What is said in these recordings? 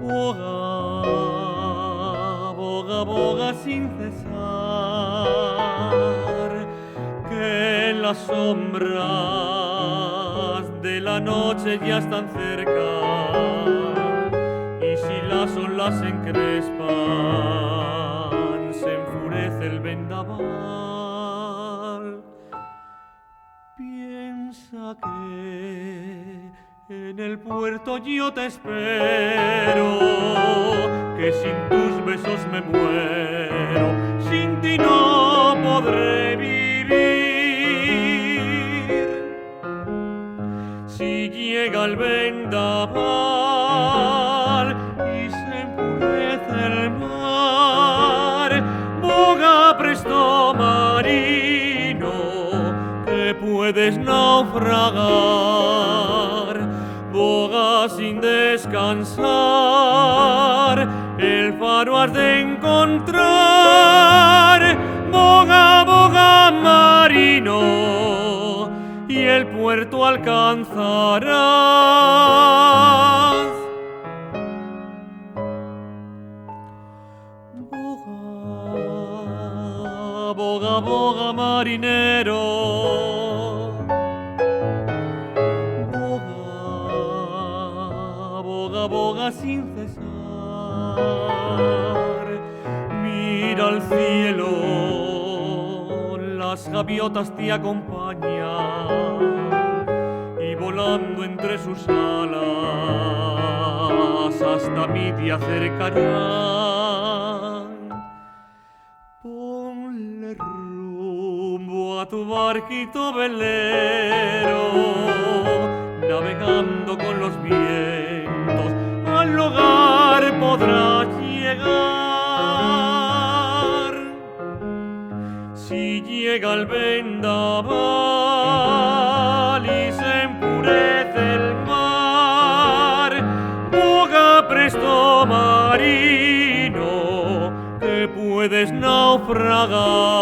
Boga, boga, boga sin cesar, que las sombras de la noche ya están cerca, y si las olas se encrespan, se enfurece el vendaval. Piensa que en el puerto yo te espero, que sin tus besos me muero, sin ti no podré vivir. Si llega el vendaval y se enfurece el mar, boga presto, marino, que puedes naufragar. Boga sin descansar, el faro has de encontrar. Boga, boga, marino, y el puerto alcanzarás. Boga, boga, boga, marinero. Boga, boga sin cesar. Mira al cielo, las gaviotas te acompañan y volando entre sus alas hasta mí te acercarán. Ponle rumbo a tu barquito velero, navegando con los vientos, al hogar podrás llegar. Si llega el vendaval y se enfurece el mar, boga presto, marino, que puedes naufragar.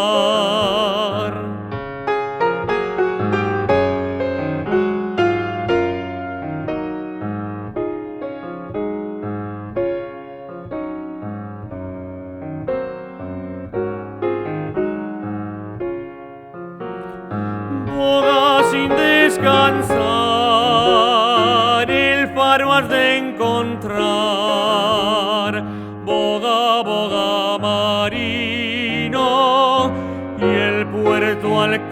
Boga sin descansar, el faro has de encontrar. Boga, boga, marino, y el puerto alcanzar.